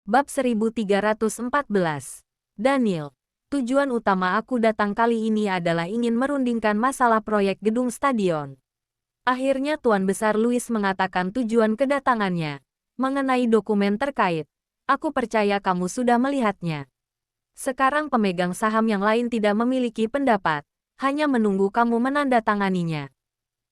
Bab 1314. Daniel, tujuan utama aku datang kali ini adalah ingin merundingkan masalah proyek gedung stadion. Akhirnya Tuan Besar Louis mengatakan tujuan kedatangannya. Mengenai dokumen terkait, aku percaya kamu sudah melihatnya. Sekarang pemegang saham yang lain tidak memiliki pendapat, hanya menunggu kamu menandatanganinya.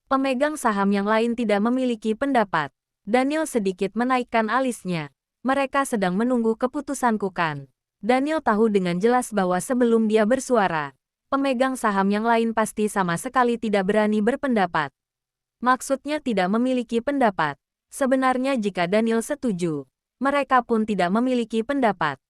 Pemegang saham yang lain tidak memiliki pendapat. Daniel sedikit menaikkan alisnya. Mereka sedang menunggu keputusanku kan. Daniel tahu dengan jelas bahwa sebelum dia bersuara, pemegang saham yang lain pasti sama sekali tidak berani berpendapat. Maksudnya tidak memiliki pendapat. Sebenarnya jika Daniel setuju, mereka pun tidak memiliki pendapat.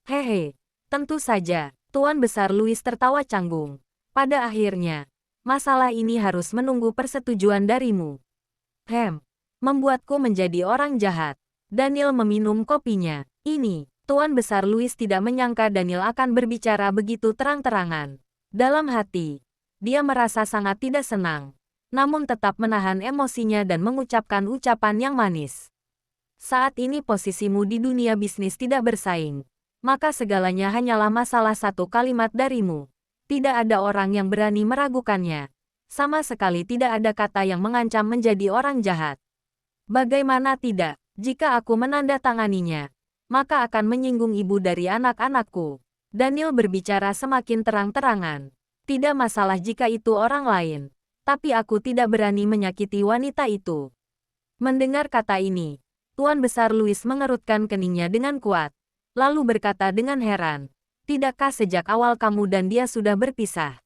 Hehe, tentu saja, Tuan Besar Louis tertawa canggung. Pada akhirnya, masalah ini harus menunggu persetujuan darimu. Membuatku menjadi orang jahat. Daniel meminum kopinya. Ini, Tuan Besar Louis tidak menyangka Daniel akan berbicara begitu terang-terangan. Dalam hati, dia merasa sangat tidak senang, namun tetap menahan emosinya dan mengucapkan ucapan yang manis. Saat ini posisimu di dunia bisnis tidak bersaing, maka segalanya hanyalah masalah satu kalimat darimu. Tidak ada orang yang berani meragukannya. Sama sekali tidak ada kata yang mengancam menjadi orang jahat. Bagaimana tidak? Jika aku menandatanganinya, maka akan menyinggung ibu dari anak-anakku. Daniel berbicara semakin terang-terangan. Tidak masalah jika itu orang lain, tapi aku tidak berani menyakiti wanita itu. Mendengar kata ini, Tuan Besar Louis mengerutkan keningnya dengan kuat, lalu berkata dengan heran, "Tidakkah sejak awal kamu dan dia sudah berpisah?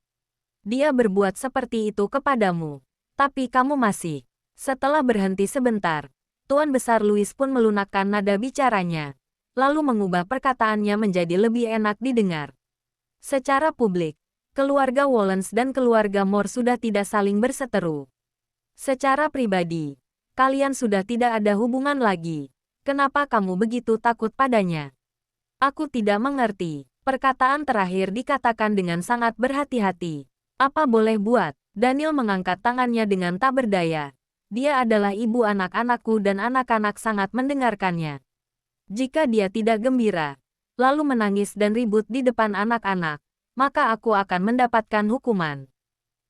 Dia berbuat seperti itu kepadamu, tapi kamu masih..." Setelah berhenti sebentar, Tuan Besar Louis pun melunakkan nada bicaranya, lalu mengubah perkataannya menjadi lebih enak didengar. Secara publik, keluarga Wollens dan keluarga Moore sudah tidak saling berseteru. Secara pribadi, kalian sudah tidak ada hubungan lagi. Kenapa kamu begitu takut padanya? Aku tidak mengerti. Perkataan terakhir dikatakan dengan sangat berhati-hati. Apa boleh buat? Daniel mengangkat tangannya dengan tak berdaya. Dia adalah ibu anak-anakku dan anak-anak sangat mendengarkannya. Jika dia tidak gembira, lalu menangis dan ribut di depan anak-anak, maka aku akan mendapatkan hukuman.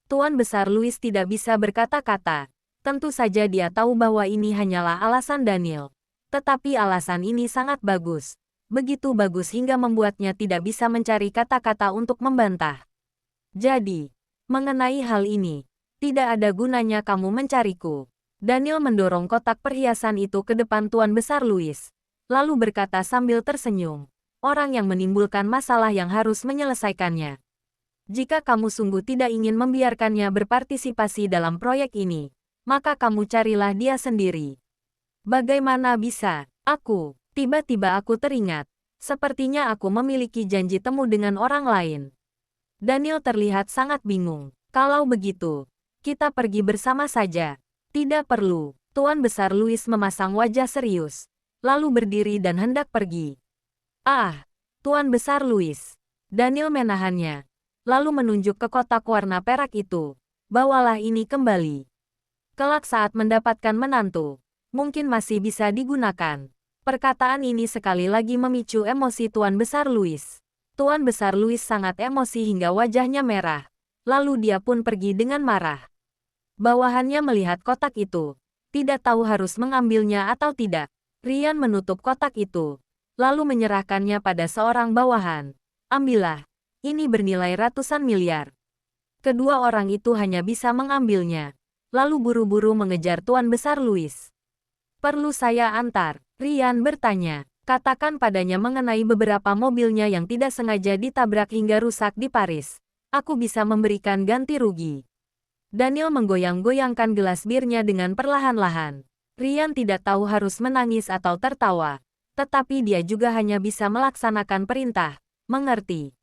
Tuan Besar Louis tidak bisa berkata-kata. Tentu saja dia tahu bahwa ini hanyalah alasan Daniel. Tetapi alasan ini sangat bagus. Begitu bagus hingga membuatnya tidak bisa mencari kata-kata untuk membantah. Jadi, mengenai hal ini, tidak ada gunanya kamu mencariku. Daniel mendorong kotak perhiasan itu ke depan Tuan Besar Louis, lalu berkata sambil tersenyum, "Orang yang menimbulkan masalah yang harus menyelesaikannya. Jika kamu sungguh tidak ingin membiarkannya berpartisipasi dalam proyek ini, maka kamu carilah dia sendiri." Bagaimana bisa? Tiba-tiba aku teringat. Sepertinya aku memiliki janji temu dengan orang lain. Daniel terlihat sangat bingung. Kalau begitu, kita pergi bersama saja. Tidak perlu. Tuan Besar Louis memasang wajah serius, lalu berdiri dan hendak pergi. Tuan Besar Louis. Daniel menahannya, lalu menunjuk ke kotak warna perak itu. Bawalah ini kembali. Kelak saat mendapatkan menantu, mungkin masih bisa digunakan. Perkataan ini sekali lagi memicu emosi Tuan Besar Louis. Tuan Besar Louis sangat emosi hingga wajahnya merah. Lalu dia pun pergi dengan marah. Bawahannya melihat kotak itu, tidak tahu harus mengambilnya atau tidak. Ryan menutup kotak itu, lalu menyerahkannya pada seorang bawahan. "Ambillah, ini bernilai ratusan miliar." Kedua orang itu hanya bisa mengambilnya, lalu buru-buru mengejar Tuan Besar Louis. "Perlu saya antar?" Ryan bertanya. "Katakan padanya mengenai beberapa mobilnya yang tidak sengaja ditabrak hingga rusak di Paris. Aku bisa memberikan ganti rugi." Daniel menggoyang-goyangkan gelas birnya dengan perlahan-lahan. Ryan tidak tahu harus menangis atau tertawa, tetapi dia juga hanya bisa melaksanakan perintah. "Mengerti."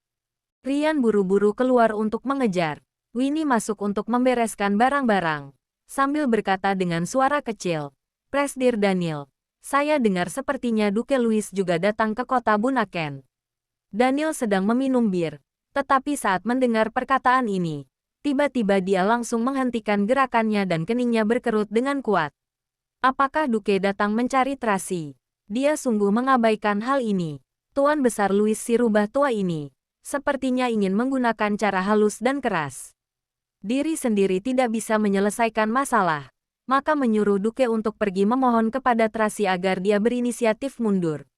Ryan buru-buru keluar untuk mengejar. Winnie masuk untuk membereskan barang-barang, sambil berkata dengan suara kecil, "Presdir Daniel, saya dengar sepertinya Duke Louis juga datang ke kota Bunaken." Daniel sedang meminum bir, tetapi saat mendengar perkataan ini, tiba-tiba dia langsung menghentikan gerakannya dan keningnya berkerut dengan kuat. "Apakah Duke datang mencari Tracy?" Dia sungguh mengabaikan hal ini. Tuan Besar Louis si rubah tua ini sepertinya ingin menggunakan cara halus dan keras. Diri sendiri tidak bisa menyelesaikan masalah, maka menyuruh Duke untuk pergi memohon kepada Tracy agar dia berinisiatif mundur.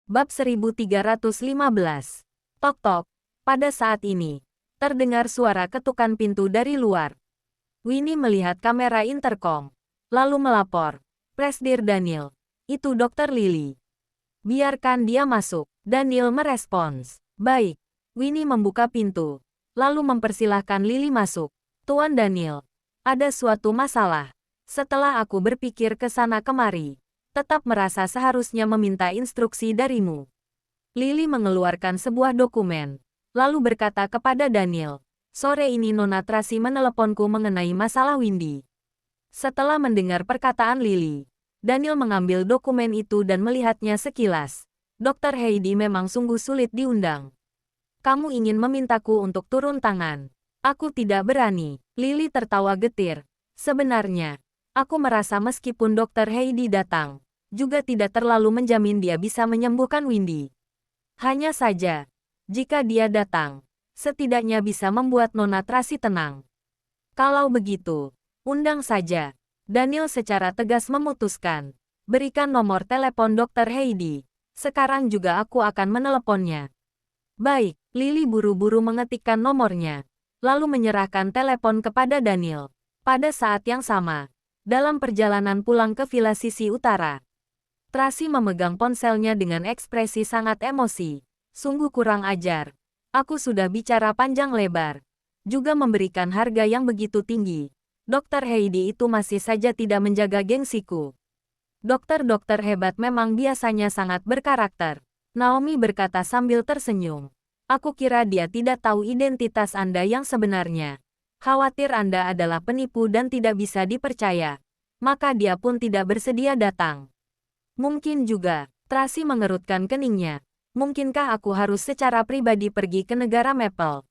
Bab 1315. Tok-tok. Pada saat ini, terdengar suara ketukan pintu dari luar. Winnie melihat kamera intercom, lalu melapor. Presdir Daniel. Itu Dr. Lily. Biarkan dia masuk. Daniel merespons. Baik. Winnie membuka pintu, lalu mempersilahkan Lily masuk. Tuan Daniel, ada suatu masalah. Setelah aku berpikir ke sana kemari, tetap merasa seharusnya meminta instruksi darimu. Lily mengeluarkan sebuah dokumen, lalu berkata kepada Daniel, sore ini Nona Tracy meneleponku mengenai masalah Windy. Setelah mendengar perkataan Lily, Daniel mengambil dokumen itu dan melihatnya sekilas. Dr. Heidi memang sungguh sulit diundang. Kamu ingin memintaku untuk turun tangan. Aku tidak berani. Lily tertawa getir. Sebenarnya, aku merasa meskipun Dr. Heidi datang, juga tidak terlalu menjamin dia bisa menyembuhkan Windy. Hanya saja, jika dia datang, setidaknya bisa membuat Nona Tracy tenang. Kalau begitu, undang saja. Daniel secara tegas memutuskan. Berikan nomor telepon Dr. Heidi. Sekarang juga aku akan meneleponnya. Baik, Lily buru-buru mengetikkan nomornya, lalu menyerahkan telepon kepada Daniel. Pada saat yang sama, dalam perjalanan pulang ke villa sisi utara, Tracy memegang ponselnya dengan ekspresi sangat emosi. Sungguh kurang ajar. Aku sudah bicara panjang lebar. Juga memberikan harga yang begitu tinggi. Dr. Heidi itu masih saja tidak menjaga gengsiku. Dokter-dokter hebat memang biasanya sangat berkarakter. Naomi berkata sambil tersenyum. Aku kira dia tidak tahu identitas Anda yang sebenarnya. Khawatir Anda adalah penipu dan tidak bisa dipercaya. Maka dia pun tidak bersedia datang. Mungkin juga, Tracy mengerutkan keningnya. Mungkinkah aku harus secara pribadi pergi ke negara Maple?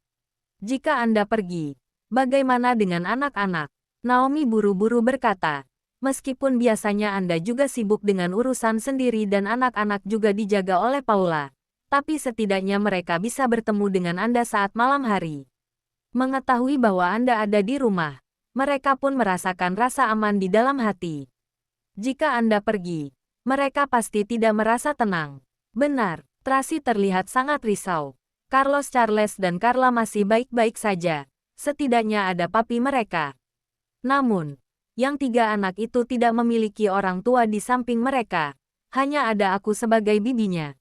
Jika Anda pergi, bagaimana dengan anak-anak? Naomi buru-buru berkata, meskipun biasanya Anda juga sibuk dengan urusan sendiri dan anak-anak juga dijaga oleh Paula, tapi setidaknya mereka bisa bertemu dengan Anda saat malam hari. Mengetahui bahwa Anda ada di rumah, mereka pun merasakan rasa aman di dalam hati. Jika Anda pergi, mereka pasti tidak merasa tenang. Benar, Tracy terlihat sangat risau. Carlos Charles dan Carla masih baik-baik saja. Setidaknya ada papi mereka. Namun, yang tiga anak itu tidak memiliki orang tua di samping mereka. Hanya ada aku sebagai bibinya.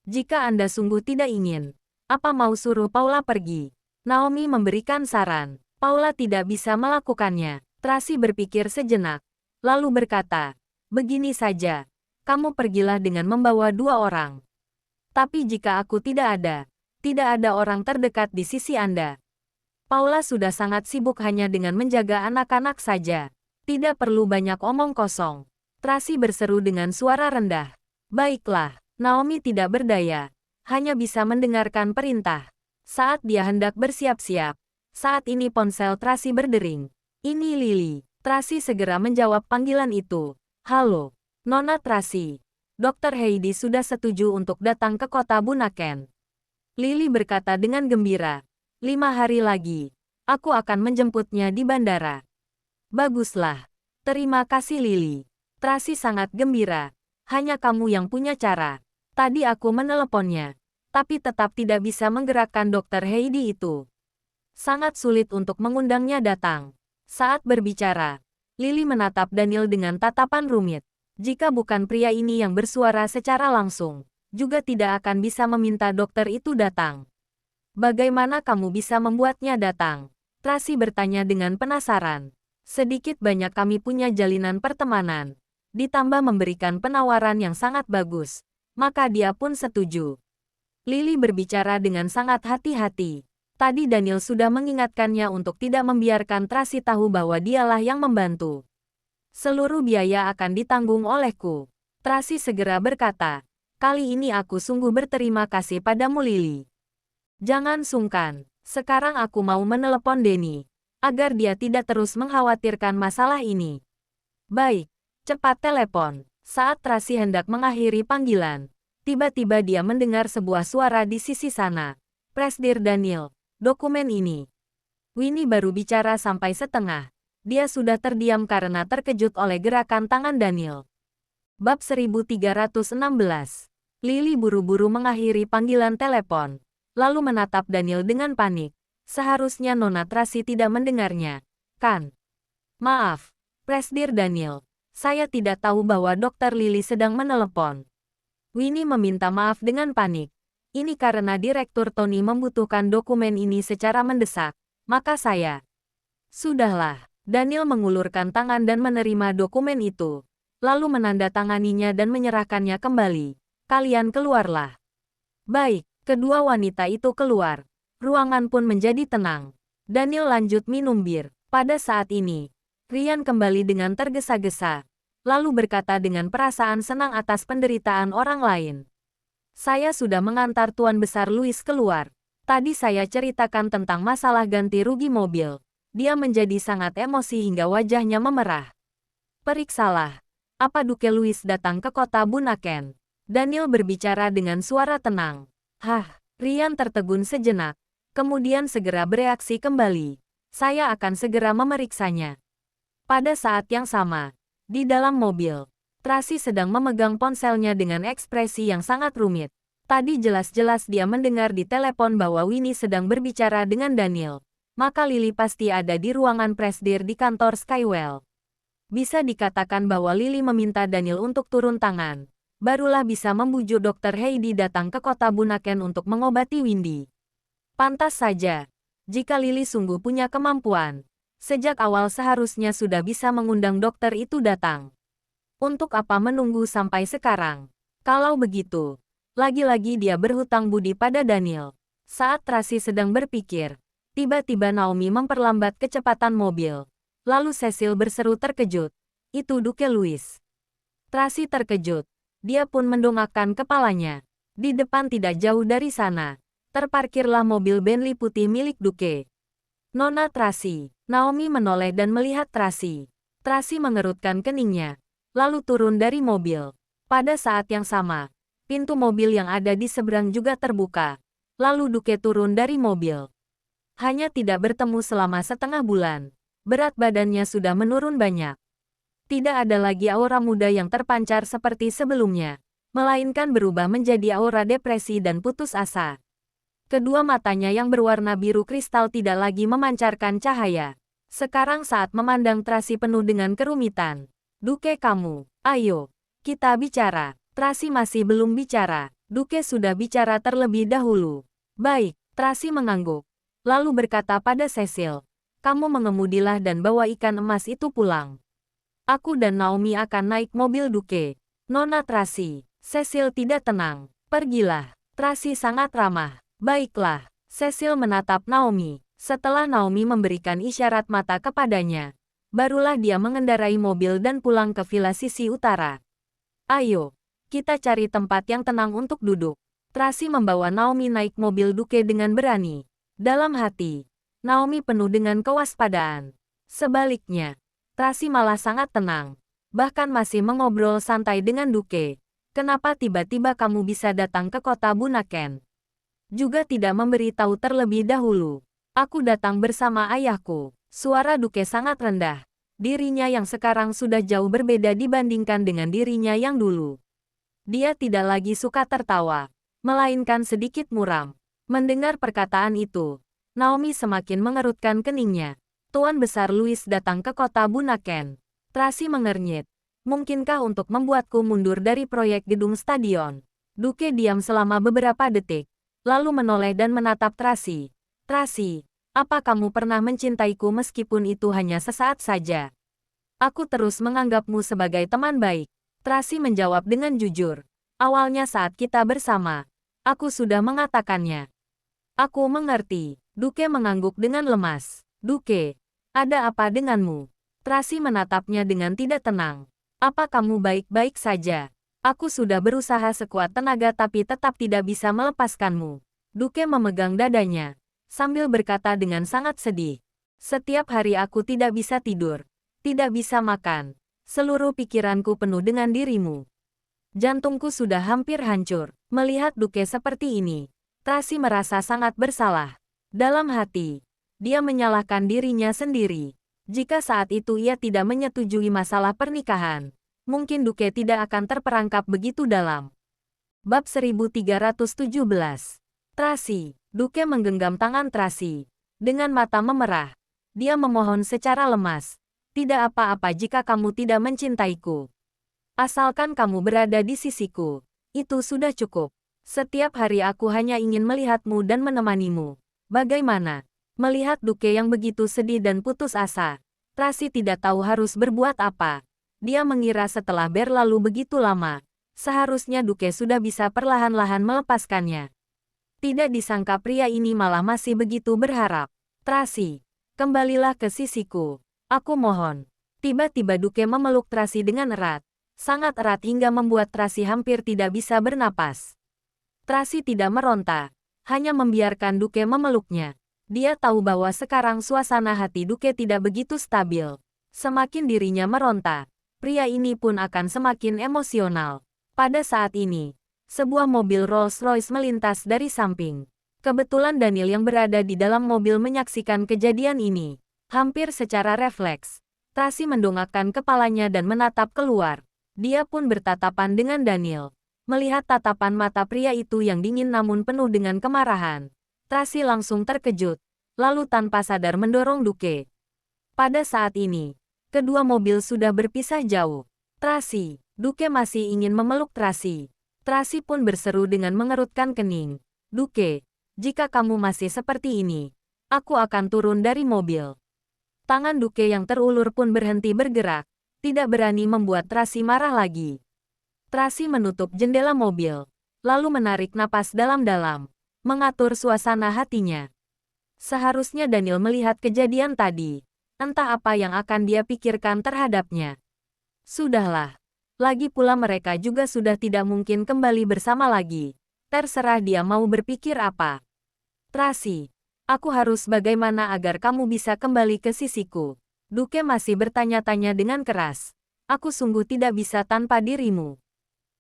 Jika Anda sungguh tidak ingin, apa mau suruh Paula pergi? Naomi memberikan saran. Paula tidak bisa melakukannya. Tracy berpikir sejenak, lalu berkata, begini saja, kamu pergilah dengan membawa 2 orang. Tapi jika aku tidak ada orang terdekat di sisi Anda. Paula sudah sangat sibuk hanya dengan menjaga anak-anak saja. Tidak perlu banyak omong kosong. Tracy berseru dengan suara rendah. Baiklah, Naomi tidak berdaya. Hanya bisa mendengarkan perintah. Saat dia hendak bersiap-siap, saat ini ponsel Tracy berdering. Ini Lily. Tracy segera menjawab panggilan itu. Halo, Nona Tracy. Dr. Heidi sudah setuju untuk datang ke kota Bunaken. Lily berkata dengan gembira. 5 hari lagi, aku akan menjemputnya di bandara. Baguslah. Terima kasih Lily. Tracy sangat gembira. Hanya kamu yang punya cara. Tadi aku meneleponnya, tapi tetap tidak bisa menggerakkan Dr. Heidi itu. Sangat sulit untuk mengundangnya datang. Saat berbicara, Lily menatap Daniel dengan tatapan rumit. Jika bukan pria ini yang bersuara secara langsung, juga tidak akan bisa meminta dokter itu datang. Bagaimana kamu bisa membuatnya datang? Tracy bertanya dengan penasaran. Sedikit banyak kami punya jalinan pertemanan. Ditambah memberikan penawaran yang sangat bagus. Maka dia pun setuju. Lily berbicara dengan sangat hati-hati. Tadi Daniel sudah mengingatkannya untuk tidak membiarkan Tracy tahu bahwa dialah yang membantu. Seluruh biaya akan ditanggung olehku. Tracy segera berkata, kali ini aku sungguh berterima kasih padamu Lily. Jangan sungkan, sekarang aku mau menelepon Denny, agar dia tidak terus mengkhawatirkan masalah ini. Baik, cepat telepon. Saat Tracy hendak mengakhiri panggilan, tiba-tiba dia mendengar sebuah suara di sisi sana. Presdir Daniel, dokumen ini. Winnie baru bicara sampai setengah. Dia sudah terdiam karena terkejut oleh gerakan tangan Daniel. Bab 1316. Lily buru-buru mengakhiri panggilan telepon, lalu menatap Daniel dengan panik. Seharusnya Nona Tracy tidak mendengarnya, kan? Maaf, Presdir Daniel. Saya tidak tahu bahwa Dokter Lily sedang menelepon. Winnie meminta maaf dengan panik. Ini karena Direktur Tony membutuhkan dokumen ini secara mendesak, maka saya... Sudahlah, Daniel mengulurkan tangan dan menerima dokumen itu, lalu menandatanganinya dan menyerahkannya kembali. Kalian keluarlah. Baik, kedua wanita itu keluar. Ruangan pun menjadi tenang. Daniel lanjut minum bir. Pada saat ini, Ryan kembali dengan tergesa-gesa, lalu berkata dengan perasaan senang atas penderitaan orang lain. Saya sudah mengantar Tuan Besar Louis keluar. Tadi saya ceritakan tentang masalah ganti rugi mobil. Dia menjadi sangat emosi hingga wajahnya memerah. Periksalah. Apa Duke Louis datang ke kota Bunaken? Daniel berbicara dengan suara tenang. Ryan tertegun sejenak, kemudian segera bereaksi kembali. Saya akan segera memeriksanya. Pada saat yang sama, di dalam mobil, Tracy sedang memegang ponselnya dengan ekspresi yang sangat rumit. Tadi jelas-jelas dia mendengar di telepon bahwa Winnie sedang berbicara dengan Daniel. Maka Lily pasti ada di ruangan presdir di kantor Skywell. Bisa dikatakan bahwa Lily meminta Daniel untuk turun tangan. Barulah bisa membujuk Dr. Heidi datang ke kota Bunaken untuk mengobati Windy. Pantas saja, jika Lily sungguh punya kemampuan. Sejak awal seharusnya sudah bisa mengundang dokter itu datang. Untuk apa menunggu sampai sekarang? Kalau begitu, lagi-lagi dia berhutang budi pada Daniel. Saat Tracy sedang berpikir, tiba-tiba Naomi memperlambat kecepatan mobil. Lalu Cecil berseru terkejut, "Itu Duke Louis." Tracy terkejut. Dia pun mendongakkan kepalanya. Di depan tidak jauh dari sana, terparkirlah mobil Bentley putih milik Duke. Nona Tracy. Naomi menoleh dan melihat Tracy. Tracy mengerutkan keningnya, lalu turun dari mobil. Pada saat yang sama, pintu mobil yang ada di seberang juga terbuka. Lalu Duke turun dari mobil. Hanya tidak bertemu selama setengah bulan. Berat badannya sudah menurun banyak. Tidak ada lagi aura muda yang terpancar seperti sebelumnya, melainkan berubah menjadi aura depresi dan putus asa. Kedua matanya yang berwarna biru kristal tidak lagi memancarkan cahaya. Sekarang saat memandang Tracy penuh dengan kerumitan. "Duke kamu, ayo, kita bicara." Tracy masih belum bicara. Duke sudah bicara terlebih dahulu. "Baik," Tracy mengangguk. Lalu berkata pada Cecil, "Kamu mengemudilah dan bawa ikan emas itu pulang. Aku dan Naomi akan naik mobil Duke." "Nona Tracy." Cecil tidak tenang. "Pergilah." Tracy sangat ramah. "Baiklah." Cecil menatap Naomi. Setelah Naomi memberikan isyarat mata kepadanya, barulah dia mengendarai mobil dan pulang ke villa sisi utara. "Ayo, kita cari tempat yang tenang untuk duduk." Tracy membawa Naomi naik mobil Duke dengan berani. Dalam hati, Naomi penuh dengan kewaspadaan. Sebaliknya, Tracy malah sangat tenang, bahkan masih mengobrol santai dengan Duke. "Kenapa tiba-tiba kamu bisa datang ke kota Bunaken? Juga tidak memberi tahu terlebih dahulu." "Aku datang bersama ayahku." Suara Duke sangat rendah. Dirinya yang sekarang sudah jauh berbeda dibandingkan dengan dirinya yang dulu. Dia tidak lagi suka tertawa, melainkan sedikit muram. Mendengar perkataan itu, Naomi semakin mengerutkan keningnya. "Tuan Besar Louis datang ke kota Bunaken." Tracy mengernyit. "Mungkinkah untuk membuatku mundur dari proyek gedung stadion?" Duke diam selama beberapa detik, lalu menoleh dan menatap Tracy. "Tracy, apa kamu pernah mencintaiku meskipun itu hanya sesaat saja?" "Aku terus menganggapmu sebagai teman baik." Tracy menjawab dengan jujur. "Awalnya saat kita bersama, aku sudah mengatakannya." "Aku mengerti." Duke mengangguk dengan lemas. "Duke, ada apa denganmu?" Tracy menatapnya dengan tidak tenang. "Apa kamu baik-baik saja? Aku sudah berusaha sekuat tenaga tapi tetap tidak bisa melepaskanmu." Duke memegang dadanya, sambil berkata dengan sangat sedih. "Setiap hari aku tidak bisa tidur, tidak bisa makan, Seluruh pikiranku penuh dengan dirimu. Jantungku sudah hampir hancur. Melihat Duke seperti ini, Tracy merasa sangat bersalah. Dalam hati, dia menyalahkan dirinya sendiri. Jika saat itu ia tidak menyetujui masalah pernikahan, mungkin Duke tidak akan terperangkap begitu dalam. Bab 1317. Tracy. Duke menggenggam tangan Tracy. Dengan mata memerah, dia memohon secara lemas. Tidak apa-apa jika kamu tidak mencintaiku. Asalkan kamu berada di sisiku, itu sudah cukup. Setiap hari aku hanya ingin melihatmu dan menemanimu. Bagaimana? Melihat Duke yang begitu sedih dan putus asa, Tracy tidak tahu harus berbuat apa. Dia mengira setelah berlalu begitu lama, seharusnya Duke sudah bisa perlahan-lahan melepaskannya. Tidak disangka pria ini malah masih begitu berharap. Tracy, kembalilah ke sisiku. Aku mohon. Tiba-tiba Duke memeluk Tracy dengan erat. Sangat erat hingga membuat Tracy hampir tidak bisa bernapas. Tracy tidak meronta, hanya membiarkan Duke memeluknya. Dia tahu bahwa sekarang suasana hati Duke tidak begitu stabil. Semakin dirinya meronta, pria ini pun akan semakin emosional. Pada saat ini, sebuah mobil Rolls-Royce melintas dari samping. Kebetulan Daniel yang berada di dalam mobil menyaksikan kejadian ini. Hampir secara refleks, Tracy mendongakkan kepalanya dan menatap keluar. Dia pun bertatapan dengan Daniel. Melihat tatapan mata pria itu yang dingin namun penuh dengan kemarahan, Tracy langsung terkejut, lalu tanpa sadar mendorong Duke. Pada saat ini, kedua mobil sudah berpisah jauh. Tracy. Duke masih ingin memeluk Tracy. Tracy pun berseru dengan mengerutkan kening. Duke, jika kamu masih seperti ini, aku akan turun dari mobil. Tangan Duke yang terulur pun berhenti bergerak, tidak berani membuat Tracy marah lagi. Tracy menutup jendela mobil, lalu menarik napas dalam-dalam, mengatur suasana hatinya. Seharusnya Daniel melihat kejadian tadi. Entah apa yang akan dia pikirkan terhadapnya. Sudahlah. Lagi pula mereka juga sudah tidak mungkin kembali bersama lagi. Terserah dia mau berpikir apa. Tracy, aku harus bagaimana agar kamu bisa kembali ke sisiku? Duke masih bertanya-tanya dengan keras. Aku sungguh tidak bisa tanpa dirimu.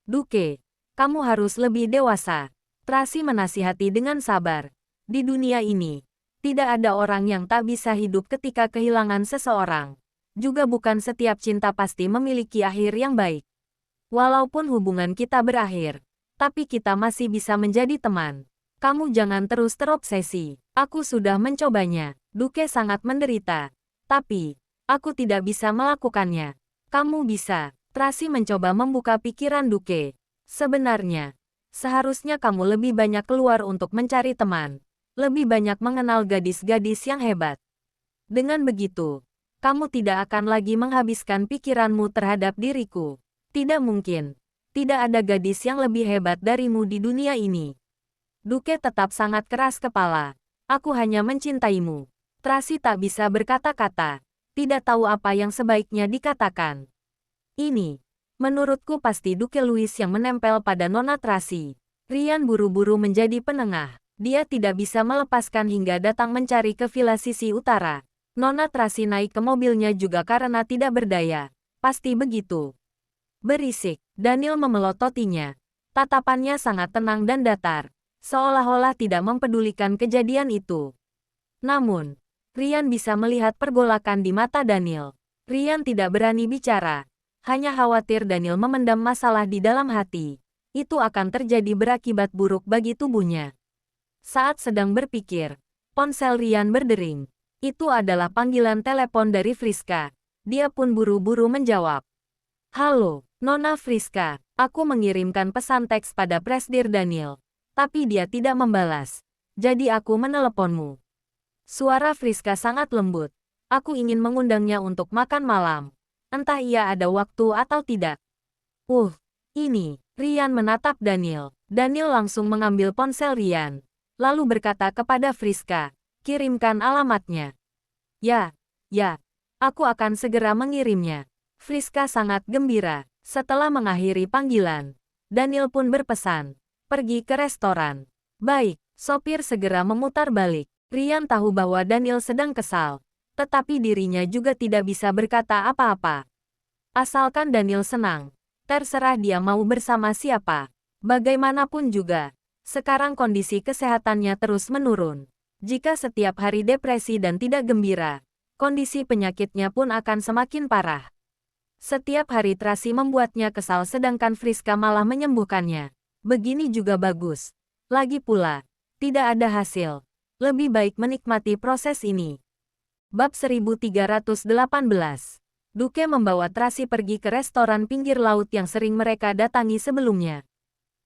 Duke, kamu harus lebih dewasa. Tracy menasihati dengan sabar. Di dunia ini, tidak ada orang yang tak bisa hidup ketika kehilangan seseorang. Juga bukan setiap cinta pasti memiliki akhir yang baik. Walaupun hubungan kita berakhir, tapi kita masih bisa menjadi teman. Kamu jangan terus terobsesi. Aku sudah mencobanya. Duke sangat menderita. Tapi, aku tidak bisa melakukannya. Kamu bisa. Tracy mencoba membuka pikiran Duke. Sebenarnya, seharusnya kamu lebih banyak keluar untuk mencari teman. Lebih banyak mengenal gadis-gadis yang hebat. Dengan begitu, kamu tidak akan lagi menghabiskan pikiranmu terhadap diriku. Tidak mungkin. Tidak ada gadis yang lebih hebat darimu di dunia ini. Duke tetap sangat keras kepala. Aku hanya mencintaimu. Tracy tak bisa berkata-kata. Tidak tahu apa yang sebaiknya dikatakan. Ini, menurutku pasti Duke Louis yang menempel pada Nona Tracy. Ryan buru-buru menjadi penengah. Dia tidak bisa melepaskan hingga datang mencari ke villa sisi utara. Nona Tracy naik ke mobilnya juga karena tidak berdaya. Pasti begitu. Berisik. Daniel memelototinya. Tatapannya sangat tenang dan datar. Seolah-olah tidak mempedulikan kejadian itu. Namun, Ryan bisa melihat pergolakan di mata Daniel. Ryan tidak berani bicara. Hanya khawatir Daniel memendam masalah di dalam hati. Itu akan terjadi berakibat buruk bagi tubuhnya. Saat sedang berpikir, ponsel Ryan berdering. Itu adalah panggilan telepon dari Friska. Dia pun buru-buru menjawab. Halo, Nona Friska. Aku mengirimkan pesan teks pada Presdir Daniel. Tapi dia tidak membalas. Jadi aku meneleponmu. Suara Friska sangat lembut. Aku ingin mengundangnya untuk makan malam. Entah ia ada waktu atau tidak. Ini. Ryan menatap Daniel. Daniel langsung mengambil ponsel Ryan. Lalu berkata kepada Friska. Kirimkan alamatnya. Ya. Aku akan segera mengirimnya. Friska sangat gembira. Setelah mengakhiri panggilan, Daniel pun berpesan. Pergi ke restoran. Baik, sopir segera memutar balik. Ryan tahu bahwa Daniel sedang kesal. Tetapi dirinya juga tidak bisa berkata apa-apa. Asalkan Daniel senang. Terserah dia mau bersama siapa. Bagaimanapun juga, sekarang kondisi kesehatannya terus menurun. Jika setiap hari depresi dan tidak gembira, kondisi penyakitnya pun akan semakin parah. Setiap hari Tracy membuatnya kesal sedangkan Friska malah menyembuhkannya. Begini juga bagus. Lagi pula, tidak ada hasil. Lebih baik menikmati proses ini. Bab 1318. Duke membawa Tracy pergi ke restoran pinggir laut yang sering mereka datangi sebelumnya.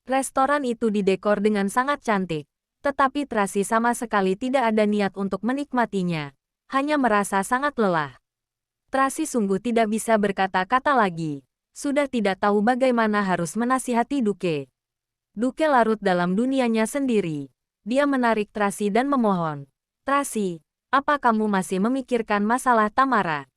Restoran itu didekor dengan sangat cantik, tetapi Tracy sama sekali tidak ada niat untuk menikmatinya, hanya merasa sangat lelah. Tracy sungguh tidak bisa berkata-kata lagi, sudah tidak tahu bagaimana harus menasihati Duke. Duke larut dalam dunianya sendiri. Dia menarik Tracy dan memohon, "Tracy, apa kamu masih memikirkan masalah Tamara?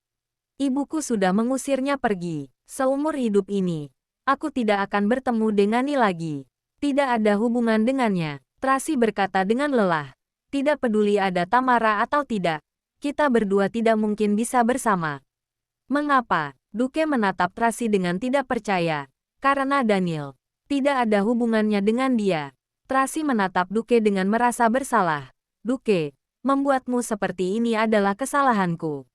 Ibuku sudah mengusirnya pergi. Seumur hidup ini, aku tidak akan bertemu dengannya lagi. Tidak ada hubungan dengannya." Tracy berkata dengan lelah. "Tidak peduli ada Tamara atau tidak, kita berdua tidak mungkin bisa bersama." "Mengapa?" Duke menatap Tracy dengan tidak percaya. "Karena Daniel. Tidak ada hubungannya dengan dia." Tracy menatap Duke dengan merasa bersalah. "Duke, membuatmu seperti ini adalah kesalahanku.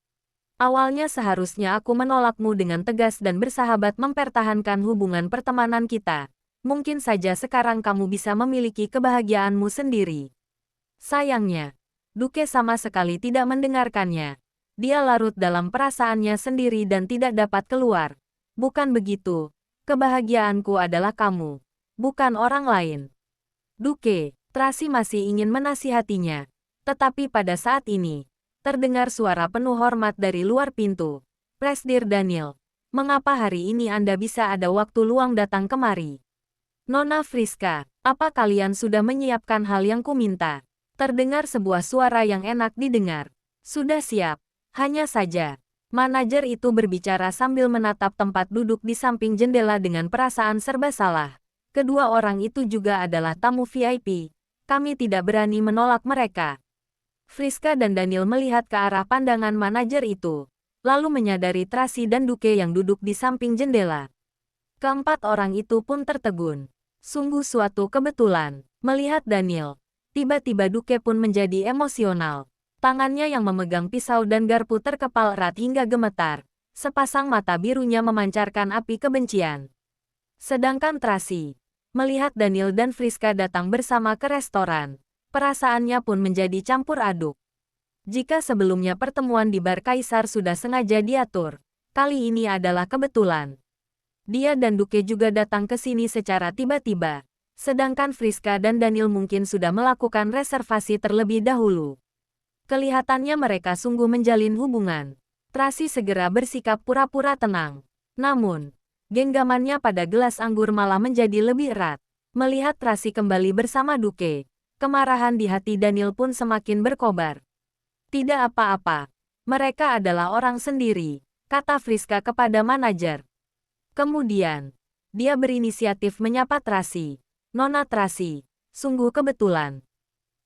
Awalnya seharusnya aku menolakmu dengan tegas dan bersahabat mempertahankan hubungan pertemanan kita. Mungkin saja sekarang kamu bisa memiliki kebahagiaanmu sendiri." Sayangnya, Duke sama sekali tidak mendengarkannya. Dia larut dalam perasaannya sendiri dan tidak dapat keluar. "Bukan begitu. Kebahagiaanku adalah kamu, bukan orang lain." Duke, Tracy masih ingin menasihatinya. Tetapi pada saat ini, terdengar suara penuh hormat dari luar pintu. "Presdir Daniel, mengapa hari ini Anda bisa ada waktu luang datang kemari?" "Nona Friska, apa kalian sudah menyiapkan hal yang kuminta?" Terdengar sebuah suara yang enak didengar. "Sudah siap. Hanya saja." Manajer itu berbicara sambil menatap tempat duduk di samping jendela dengan perasaan serba salah. "Kedua orang itu juga adalah tamu VIP. Kami tidak berani menolak mereka." Friska dan Daniel melihat ke arah pandangan manajer itu, lalu menyadari Tracy dan Duke yang duduk di samping jendela. Keempat orang itu pun tertegun. Sungguh suatu kebetulan. Melihat Daniel, tiba-tiba Duke pun menjadi emosional. Tangannya yang memegang pisau dan garpu terkepal erat hingga gemetar. Sepasang mata birunya memancarkan api kebencian. Sedangkan Tracy, melihat Daniel dan Friska datang bersama ke restoran, perasaannya pun menjadi campur aduk. Jika sebelumnya pertemuan di bar Kaisar sudah sengaja diatur, kali ini adalah kebetulan. Dia dan Duke juga datang ke sini secara tiba-tiba, sedangkan Friska dan Daniel mungkin sudah melakukan reservasi terlebih dahulu. Kelihatannya mereka sungguh menjalin hubungan. Tracy segera bersikap pura-pura tenang. Namun, genggamannya pada gelas anggur malah menjadi lebih erat. Melihat Tracy kembali bersama Duke, kemarahan di hati Daniel pun semakin berkobar. "Tidak apa-apa. Mereka adalah orang sendiri," kata Friska kepada manajer. Kemudian, dia berinisiatif menyapa Tracy. "Nona Tracy, sungguh kebetulan."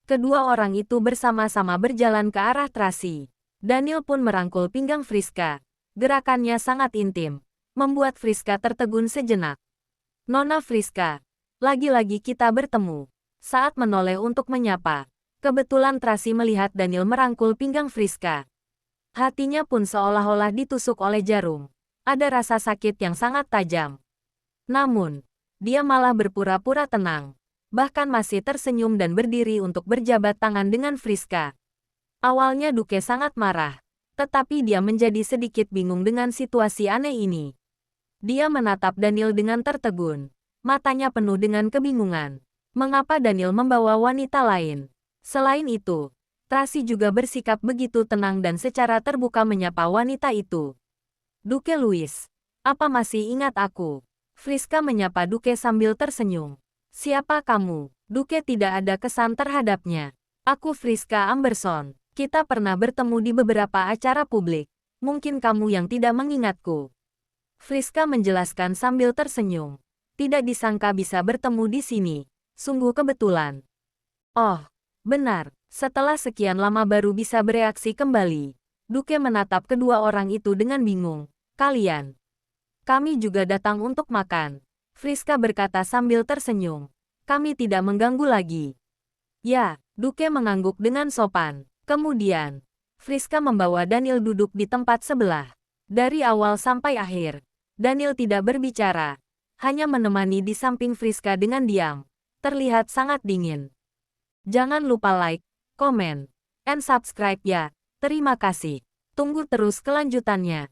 Kedua orang itu bersama-sama berjalan ke arah Tracy. Daniel pun merangkul pinggang Friska. Gerakannya sangat intim, membuat Friska tertegun sejenak. "Nona Friska, lagi-lagi kita bertemu." Saat menoleh untuk menyapa, kebetulan Tracy melihat Daniel merangkul pinggang Friska. Hatinya pun seolah-olah ditusuk oleh jarum. Ada rasa sakit yang sangat tajam. Namun, dia malah berpura-pura tenang. Bahkan masih tersenyum dan berdiri untuk berjabat tangan dengan Friska. Awalnya Duke sangat marah, tetapi dia menjadi sedikit bingung dengan situasi aneh ini. Dia menatap Daniel dengan tertegun. Matanya penuh dengan kebingungan. Mengapa Daniel membawa wanita lain? Selain itu, Tracy juga bersikap begitu tenang dan secara terbuka menyapa wanita itu. "Duke Louis, apa masih ingat aku?" Friska menyapa Duke sambil tersenyum. "Siapa kamu?" Duke tidak ada kesan terhadapnya. "Aku Friska Amberson. Kita pernah bertemu di beberapa acara publik. Mungkin kamu yang tidak mengingatku." Friska menjelaskan sambil tersenyum. "Tidak disangka bisa bertemu di sini. Sungguh kebetulan." "Oh, benar." Setelah sekian lama baru bisa bereaksi kembali. Duke menatap kedua orang itu dengan bingung. "Kalian Kami juga datang untuk makan. Friska berkata sambil tersenyum. Kami tidak mengganggu lagi. Ya, Duke mengangguk dengan sopan. Kemudian, Friska membawa Daniel duduk di tempat sebelah. Dari awal sampai akhir, Daniel tidak berbicara. Hanya menemani di samping Friska dengan diam. Terlihat sangat dingin. Jangan lupa like, komen, and subscribe ya. Terima kasih. Tunggu terus kelanjutannya.